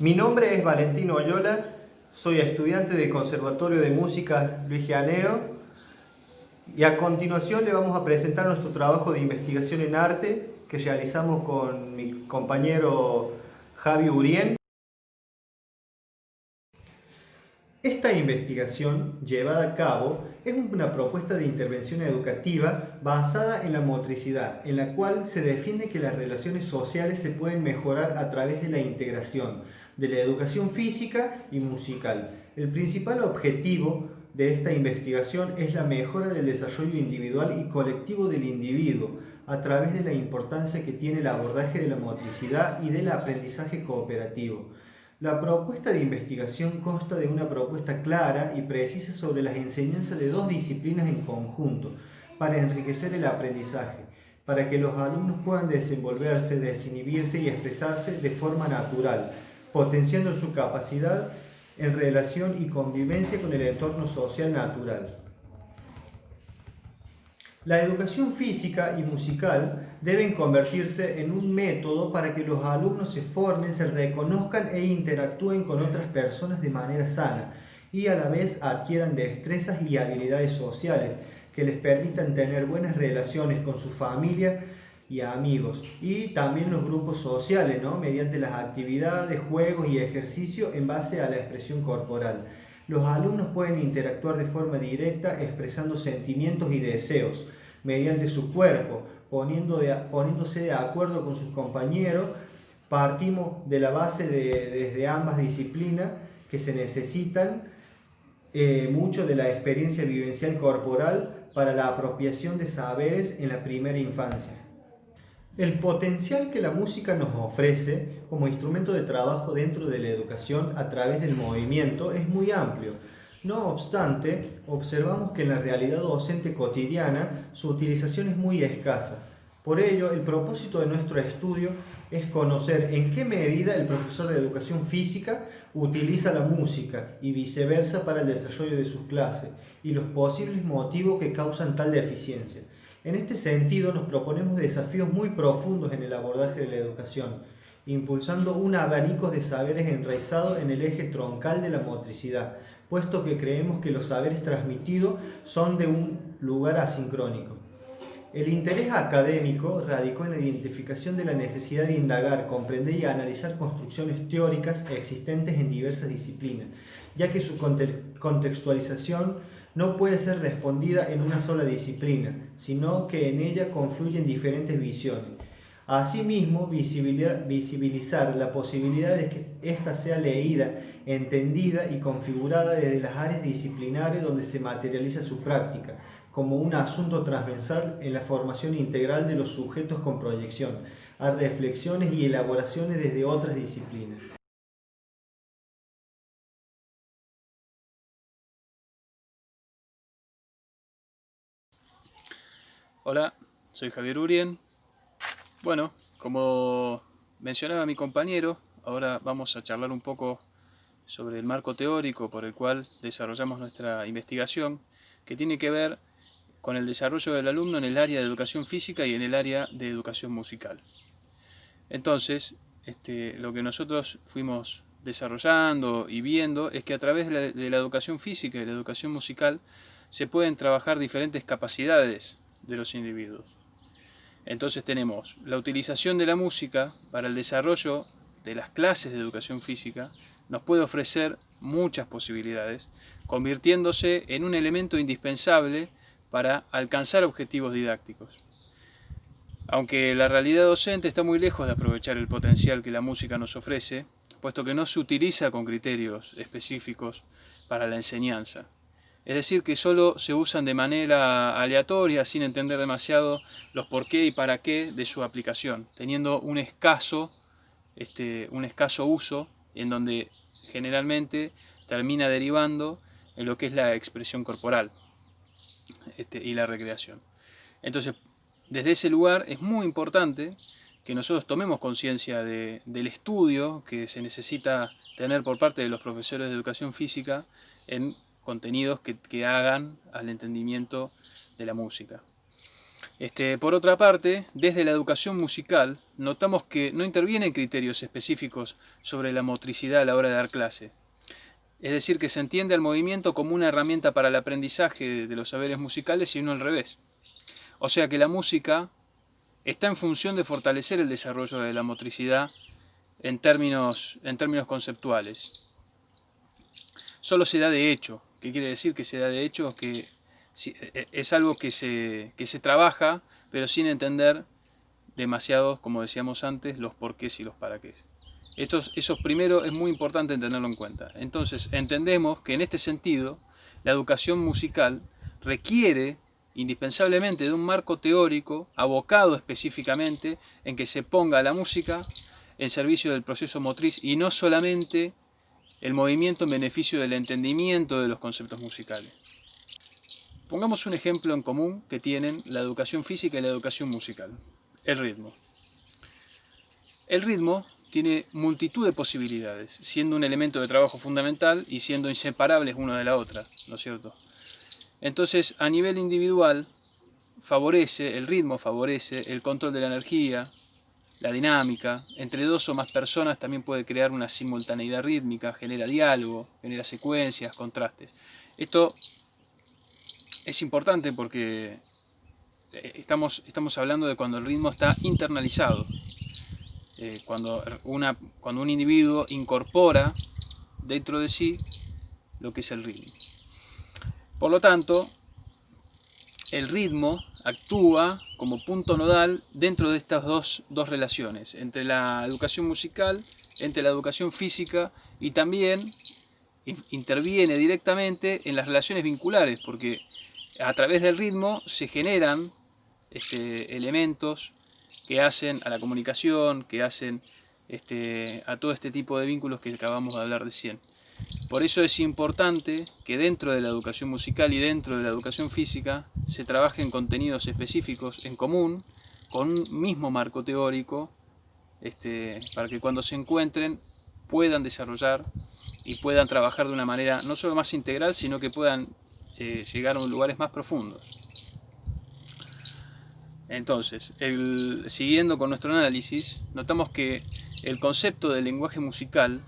Mi nombre es Valentino Oyola, soy estudiante del Conservatorio de Música Luis Gianeo y a continuación le vamos a presentar nuestro trabajo de investigación en arte que realizamos con mi compañero Javi Urien. Esta investigación llevada a cabo es una propuesta de intervención educativa basada en la motricidad, en la cual se defiende que las relaciones sociales se pueden mejorar a través de la integración de la educación física y musical. El principal objetivo de esta investigación es la mejora del desarrollo individual y colectivo del individuo a través de la importancia que tiene el abordaje de la motricidad y del aprendizaje cooperativo. La propuesta de investigación consta de una propuesta clara y precisa sobre las enseñanzas de dos disciplinas en conjunto para enriquecer el aprendizaje, para que los alumnos puedan desenvolverse, desinhibirse y expresarse de forma natural, potenciando su capacidad en relación y convivencia con el entorno social natural. La educación física y musical deben convertirse en un método para que los alumnos se formen, se reconozcan e interactúen con otras personas de manera sana y a la vez adquieran destrezas y habilidades sociales que les permitan tener buenas relaciones con su familia y amigos y también los grupos sociales, ¿no? Mediante las actividades, juegos y ejercicio en base a la expresión corporal. Los alumnos pueden interactuar de forma directa expresando sentimientos y deseos mediante su cuerpo, poniéndose de acuerdo con sus compañeros. Partimos de la base desde ambas disciplinas que se necesitan mucho de la experiencia vivencial corporal para la apropiación de saberes en la primera infancia. El potencial que la música nos ofrece como instrumento de trabajo dentro de la educación a través del movimiento es muy amplio. No obstante, observamos que en la realidad docente cotidiana su utilización es muy escasa. Por ello, el propósito de nuestro estudio es conocer en qué medida el profesor de educación física utiliza la música y viceversa para el desarrollo de sus clases y los posibles motivos que causan tal deficiencia. En este sentido, nos proponemos desafíos muy profundos en el abordaje de la educación, impulsando un abanico de saberes enraizado en el eje troncal de la motricidad, puesto que creemos que los saberes transmitidos son de un lugar asincrónico. El interés académico radicó en la identificación de la necesidad de indagar, comprender y analizar construcciones teóricas existentes en diversas disciplinas, ya que su contextualización no puede ser respondida en una sola disciplina, sino que en ella confluyen diferentes visiones. Asimismo, visibilizar la posibilidad de que ésta sea leída, entendida y configurada desde las áreas disciplinares donde se materializa su práctica, como un asunto transversal en la formación integral de los sujetos con proyección a reflexiones y elaboraciones desde otras disciplinas. Hola, soy Javier Urien. Bueno, como mencionaba mi compañero, ahora vamos a charlar un poco sobre el marco teórico por el cual desarrollamos nuestra investigación, que tiene que ver con el desarrollo del alumno en el área de educación física y en el área de educación musical. Entonces, lo que nosotros fuimos desarrollando y viendo es que a través de la educación física y la educación musical se pueden trabajar diferentes capacidades de los individuos. Entonces tenemos la utilización de la música para el desarrollo de las clases de educación física, nos puede ofrecer muchas posibilidades, convirtiéndose en un elemento indispensable para alcanzar objetivos didácticos. Aunque la realidad docente está muy lejos de aprovechar el potencial que la música nos ofrece, puesto que no se utiliza con criterios específicos para la enseñanza. Es decir, que solo se usan de manera aleatoria, sin entender demasiado los por qué y para qué de su aplicación, teniendo un escaso uso en donde generalmente termina derivando en lo que es la expresión corporal y la recreación. Entonces, desde ese lugar es muy importante que nosotros tomemos conciencia del estudio que se necesita tener por parte de los profesores de educación física en contenidos que hagan al entendimiento de la música. Por otra parte, desde la educación musical, notamos que no intervienen criterios específicos sobre la motricidad a la hora de dar clase. Es decir, que se entiende al movimiento como una herramienta para el aprendizaje de los saberes musicales y no al revés. O sea que la música está en función de fortalecer el desarrollo de la motricidad en términos conceptuales. Solo se da de hecho. ¿Qué quiere decir que se da de hecho? Que es algo que se trabaja, pero sin entender demasiado, como decíamos antes, los porqués y los paraqués. Eso primero es muy importante tenerlo en cuenta. Entonces, entendemos que en este sentido, la educación musical requiere indispensablemente de un marco teórico abocado específicamente en que se ponga la música en servicio del proceso motriz y no solamente el movimiento en beneficio del entendimiento de los conceptos musicales. Pongamos un ejemplo en común que tienen la educación física y la educación musical: el ritmo. El ritmo tiene multitud de posibilidades, siendo un elemento de trabajo fundamental y siendo inseparables una de la otra, ¿no es cierto? Entonces, a nivel individual, el ritmo favorece el control de la energía, la dinámica. Entre dos o más personas también puede crear una simultaneidad rítmica, genera diálogo, genera secuencias, contrastes. Esto es importante porque estamos hablando de cuando el ritmo está internalizado. Cuando un individuo incorpora dentro de sí lo que es el ritmo. Por lo tanto, el ritmo actúa como punto nodal dentro de estas dos relaciones, entre la educación musical, entre la educación física, y también interviene directamente en las relaciones vinculares, porque a través del ritmo se generan elementos que hacen a la comunicación, que hacen a todo este tipo de vínculos que acabamos de hablar recién. Por eso es importante que dentro de la educación musical y dentro de la educación física se trabajen contenidos específicos en común, con un mismo marco teórico, para que cuando se encuentren puedan desarrollar y puedan trabajar de una manera no solo más integral, sino que puedan llegar a lugares más profundos. Entonces, siguiendo con nuestro análisis, notamos que el concepto del lenguaje musical,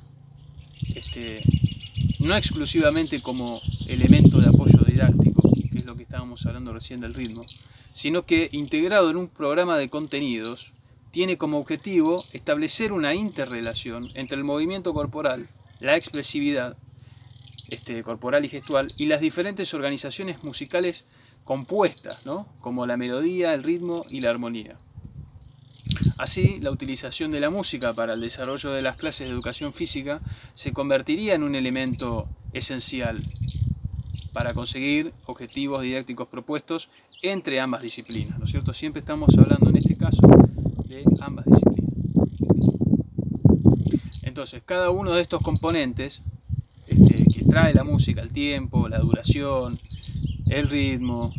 no exclusivamente como elemento de apoyo didáctico, que es lo que estábamos hablando recién del ritmo, sino que integrado en un programa de contenidos, tiene como objetivo establecer una interrelación entre el movimiento corporal, la expresividad corporal y gestual, y las diferentes organizaciones musicales compuestas, ¿no? Como la melodía, el ritmo y la armonía. Así, la utilización de la música para el desarrollo de las clases de educación física se convertiría en un elemento esencial para conseguir objetivos didácticos propuestos entre ambas disciplinas, ¿no es cierto? Siempre estamos hablando en este caso de ambas disciplinas. Entonces, cada uno de estos componentes que trae la música, el tiempo, la duración, el ritmo,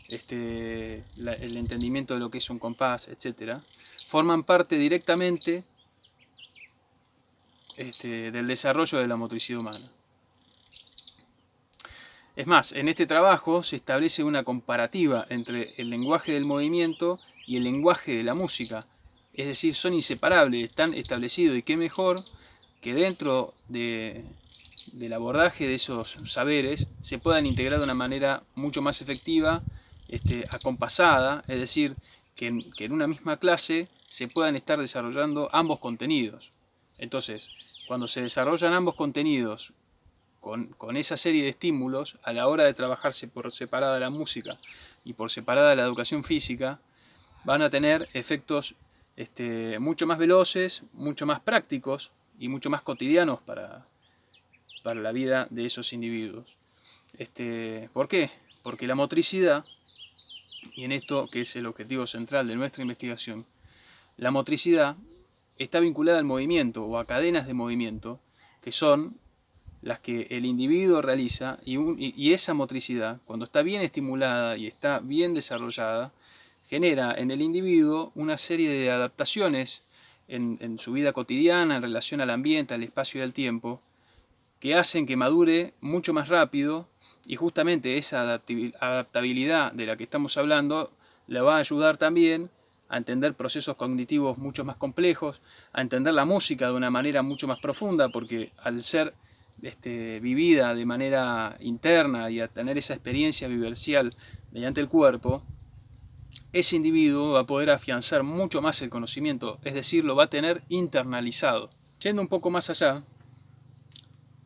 el entendimiento de lo que es un compás, etc., forman parte directamente del desarrollo de la motricidad humana. Es más, en este trabajo se establece una comparativa entre el lenguaje del movimiento y el lenguaje de la música. Es decir, son inseparables, están establecidos, y qué mejor que dentro del abordaje de esos saberes se puedan integrar de una manera mucho más efectiva, acompasada, es decir, que en una misma clase se puedan estar desarrollando ambos contenidos. Entonces, cuando se desarrollan ambos contenidos con esa serie de estímulos, a la hora de trabajarse por separada la música y por separada la educación física, van a tener efectos mucho más veloces, mucho más prácticos y mucho más cotidianos para la vida de esos individuos. ¿Por qué? Porque la motricidad, y en esto que es el objetivo central de nuestra investigación, la motricidad está vinculada al movimiento o a cadenas de movimiento que son las que el individuo realiza, y esa motricidad, cuando está bien estimulada y está bien desarrollada, genera en el individuo una serie de adaptaciones en su vida cotidiana en relación al ambiente, al espacio y al tiempo, que hacen que madure mucho más rápido, y justamente esa adaptabilidad de la que estamos hablando le va a ayudar también a entender procesos cognitivos mucho más complejos, a entender la música de una manera mucho más profunda, porque al ser vivida de manera interna y a tener esa experiencia vivencial mediante el cuerpo, ese individuo va a poder afianzar mucho más el conocimiento, es decir, lo va a tener internalizado. Yendo un poco más allá,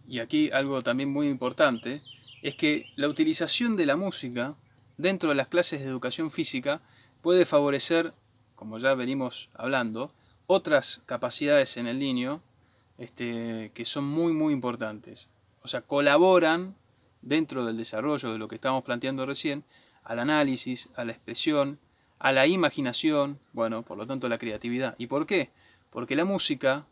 y aquí algo también muy importante, es que la utilización de la música dentro de las clases de educación física puede favorecer, como ya venimos hablando, otras capacidades en el niño que son muy importantes. O sea, colaboran dentro del desarrollo de lo que estábamos planteando recién, al análisis, a la expresión, a la imaginación, bueno, por lo tanto a la creatividad. ¿Y por qué? Porque la música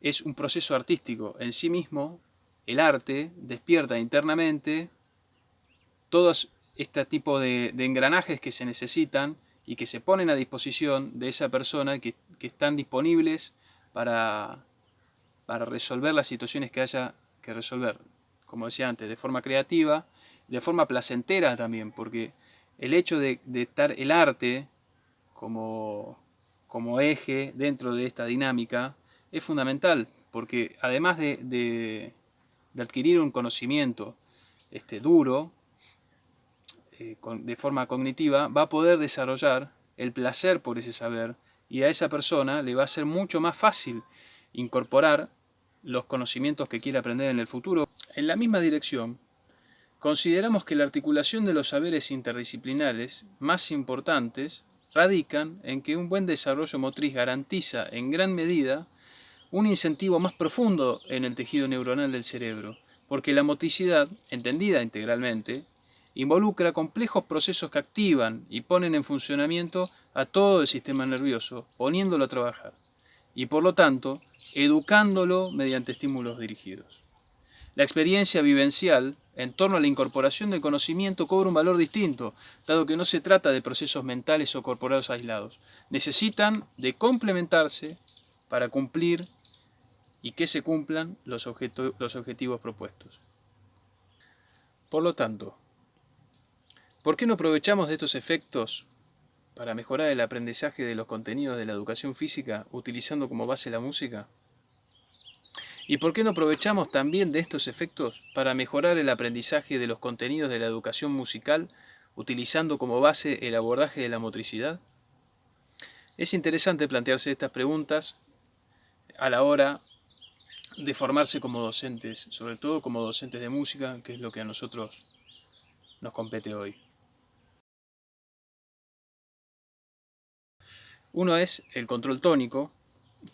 es un proceso artístico en sí mismo. El arte despierta internamente todos este tipo de engranajes que se necesitan y que se ponen a disposición de esa persona, que están disponibles para resolver las situaciones que haya que resolver. Como decía antes, de forma creativa, de forma placentera también, porque el hecho de estar el arte como eje dentro de esta dinámica es fundamental, porque además de adquirir un conocimiento duro, de forma cognitiva, va a poder desarrollar el placer por ese saber, y a esa persona le va a ser mucho más fácil incorporar los conocimientos que quiere aprender en el futuro. En la misma dirección, consideramos que la articulación de los saberes interdisciplinares más importantes radican en que un buen desarrollo motriz garantiza en gran medida un incentivo más profundo en el tejido neuronal del cerebro, porque la motricidad, entendida integralmente, involucra complejos procesos que activan y ponen en funcionamiento a todo el sistema nervioso, poniéndolo a trabajar, y por lo tanto, educándolo mediante estímulos dirigidos. La experiencia vivencial en torno a la incorporación del conocimiento cobra un valor distinto, dado que no se trata de procesos mentales o corporales aislados. Necesitan de complementarse para cumplir y que se cumplan los objetivos propuestos. Por lo tanto, ¿por qué no aprovechamos de estos efectos para mejorar el aprendizaje de los contenidos de la educación física utilizando como base la música? ¿Y por qué no aprovechamos también de estos efectos para mejorar el aprendizaje de los contenidos de la educación musical utilizando como base el abordaje de la motricidad? Es interesante plantearse estas preguntas a la hora de formarse como docentes, sobre todo como docentes de música, que es lo que a nosotros nos compete hoy. Uno es el control tónico,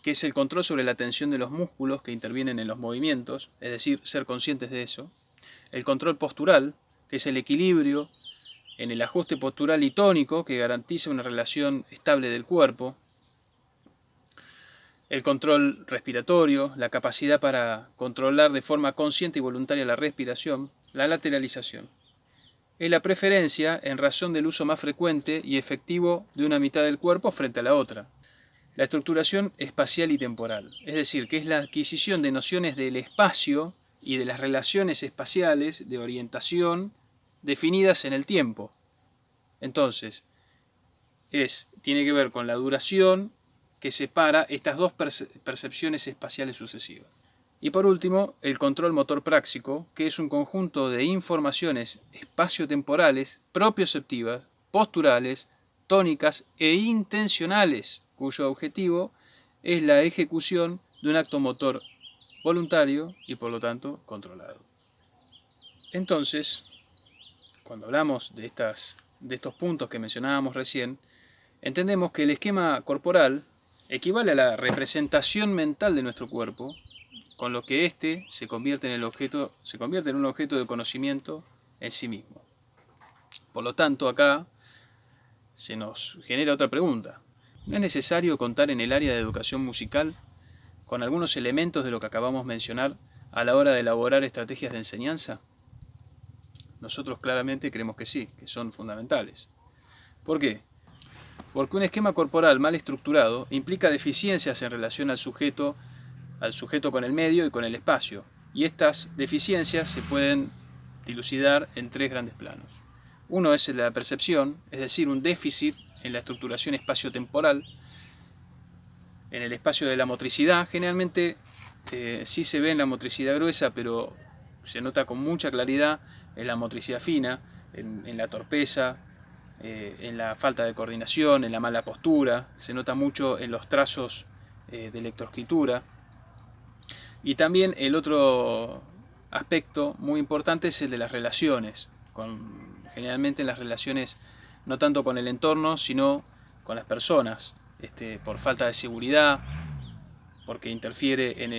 que es el control sobre la tensión de los músculos que intervienen en los movimientos, es decir, ser conscientes de eso. El control postural, que es el equilibrio en el ajuste postural y tónico que garantiza una relación estable del cuerpo. El control respiratorio, la capacidad para controlar de forma consciente y voluntaria la respiración. La lateralización es la preferencia en razón del uso más frecuente y efectivo de una mitad del cuerpo frente a la otra. La estructuración espacial y temporal, es decir, que es la adquisición de nociones del espacio y de las relaciones espaciales de orientación definidas en el tiempo. Entonces, tiene que ver con la duración que separa estas dos percepciones espaciales sucesivas. Y por último, el control motor práxico, que es un conjunto de informaciones espaciotemporales, propioceptivas, posturales, tónicas e intencionales, cuyo objetivo es la ejecución de un acto motor voluntario y por lo tanto controlado. Entonces, cuando hablamos de estos puntos que mencionábamos recién, entendemos que el esquema corporal equivale a la representación mental de nuestro cuerpo, con lo que éste se convierte en un objeto de conocimiento en sí mismo. Por lo tanto, acá se nos genera otra pregunta. ¿No es necesario contar en el área de educación musical con algunos elementos de lo que acabamos de mencionar a la hora de elaborar estrategias de enseñanza? Nosotros claramente creemos que sí, que son fundamentales. ¿Por qué? Porque un esquema corporal mal estructurado implica deficiencias en relación al sujeto con el medio y con el espacio. Y estas deficiencias se pueden dilucidar en tres grandes planos. Uno es la percepción, es decir, un déficit en la estructuración espaciotemporal. En el espacio de la motricidad, generalmente sí se ve en la motricidad gruesa, pero se nota con mucha claridad en la motricidad fina, en la torpeza, en la falta de coordinación, en la mala postura, se nota mucho en los trazos de lectoescritura. Y también el otro aspecto muy importante es el de las relaciones, generalmente en las relaciones no tanto con el entorno, sino con las personas, por falta de seguridad, porque interfiere en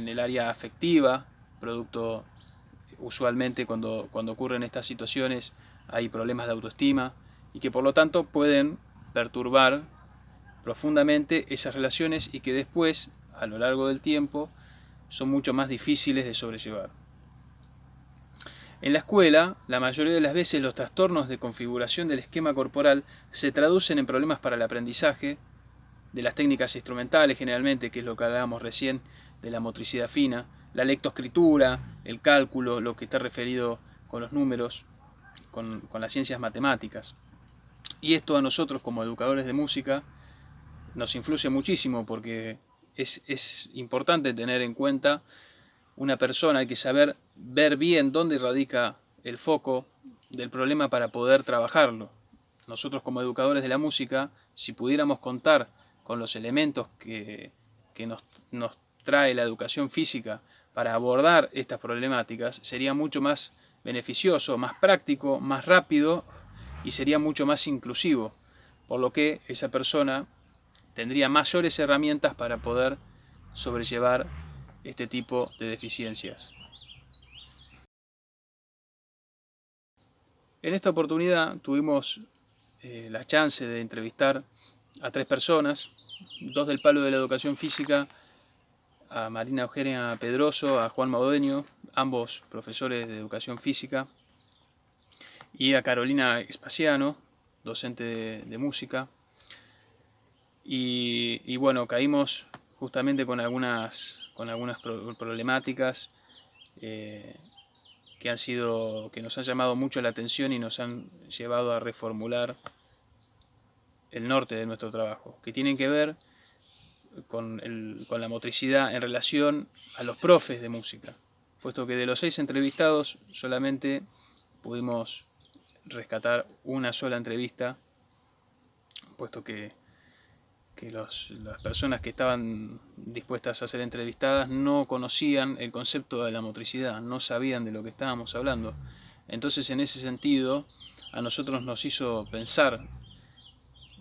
el área afectiva, producto usualmente cuando ocurren estas situaciones hay problemas de autoestima y que por lo tanto pueden perturbar profundamente esas relaciones y que después, a lo largo del tiempo, son mucho más difíciles de sobrellevar. En la escuela, la mayoría de las veces los trastornos de configuración del esquema corporal se traducen en problemas para el aprendizaje de las técnicas instrumentales generalmente, que es lo que hablábamos recién, de la motricidad fina, la lectoescritura, el cálculo, lo que está referido con los números, con las ciencias matemáticas. Y esto a nosotros como educadores de música nos influye muchísimo porque es importante tener en cuenta una persona, hay que saber ver bien dónde radica el foco del problema para poder trabajarlo. Nosotros como educadores de la música, si pudiéramos contar con los elementos que nos trae la educación física para abordar estas problemáticas, sería mucho más beneficioso, más práctico, más rápido y sería mucho más inclusivo, por lo que esa persona tendría mayores herramientas para poder sobrellevar este tipo de deficiencias. En esta oportunidad tuvimos la chance de entrevistar a 3 personas, 2 del palo de la educación física, a Marina Eugenia Pedroso, a Juan Maudeño, ambos profesores de educación física, y a Carolina Espaciano, docente de música. Y bueno, caímos justamente con algunas problemáticas que nos han llamado mucho la atención y nos han llevado a reformular el norte de nuestro trabajo, que tienen que ver con la motricidad en relación a los profes de música, puesto que de los 6 entrevistados solamente pudimos rescatar una sola entrevista, puesto que las personas que estaban dispuestas a ser entrevistadas no conocían el concepto de la motricidad, no sabían de lo que estábamos hablando. Entonces, en ese sentido, a nosotros nos hizo pensar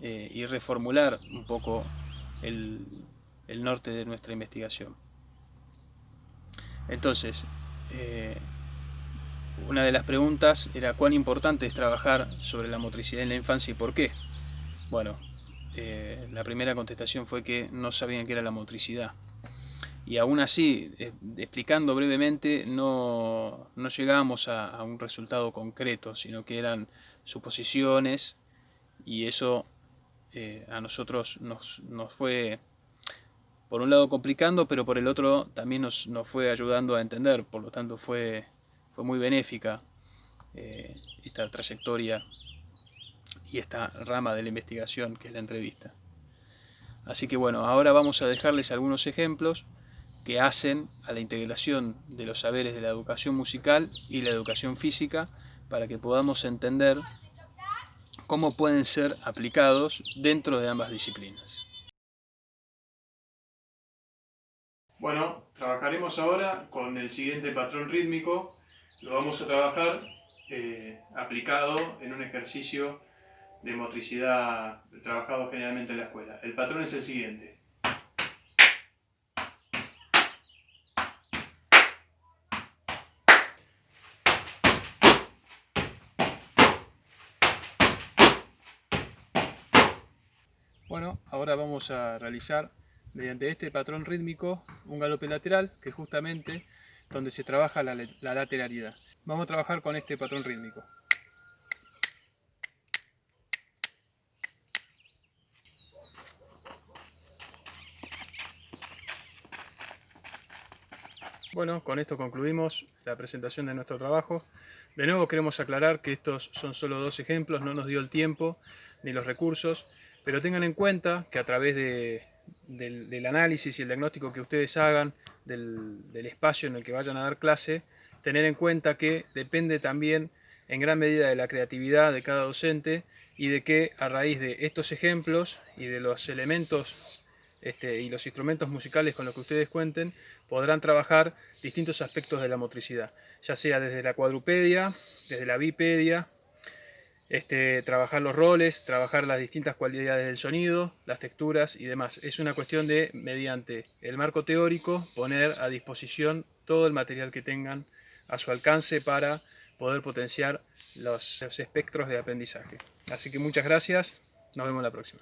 y reformular un poco el norte de nuestra investigación. Entonces, una de las preguntas era cuán importante es trabajar sobre la motricidad en la infancia y por qué. Bueno, la primera contestación fue que no sabían qué era la motricidad. Y aún así, explicando brevemente, no llegábamos a un resultado concreto, sino que eran suposiciones y eso a nosotros nos fue, por un lado, complicando, pero por el otro también nos fue ayudando a entender. Por lo tanto, fue muy benéfica esta trayectoria y esta rama de la investigación que es la entrevista. Así que bueno, ahora vamos a dejarles algunos ejemplos que hacen a la integración de los saberes de la educación musical y la educación física para que podamos entender cómo pueden ser aplicados dentro de ambas disciplinas. Bueno, trabajaremos ahora con el siguiente patrón rítmico. Lo vamos a trabajar aplicado en un ejercicio de motricidad trabajado generalmente en la escuela. El patrón es el siguiente. Bueno, ahora vamos a realizar mediante este patrón rítmico un galope lateral, que es justamente donde se trabaja la lateralidad. Vamos a trabajar con este patrón rítmico. Bueno, con esto concluimos la presentación de nuestro trabajo. De nuevo queremos aclarar que estos son solo 2 ejemplos, no nos dio el tiempo ni los recursos, pero tengan en cuenta que a través del análisis y el diagnóstico que ustedes hagan del espacio en el que vayan a dar clase, tener en cuenta que depende también en gran medida de la creatividad de cada docente y de que a raíz de estos ejemplos y de los elementos y los instrumentos musicales con los que ustedes cuenten, podrán trabajar distintos aspectos de la motricidad, ya sea desde la cuadrupedia, desde la bipedia, trabajar los roles, trabajar las distintas cualidades del sonido, las texturas y demás. Es una cuestión de, mediante el marco teórico, poner a disposición todo el material que tengan a su alcance para poder potenciar los espectros de aprendizaje. Así que muchas gracias, nos vemos la próxima.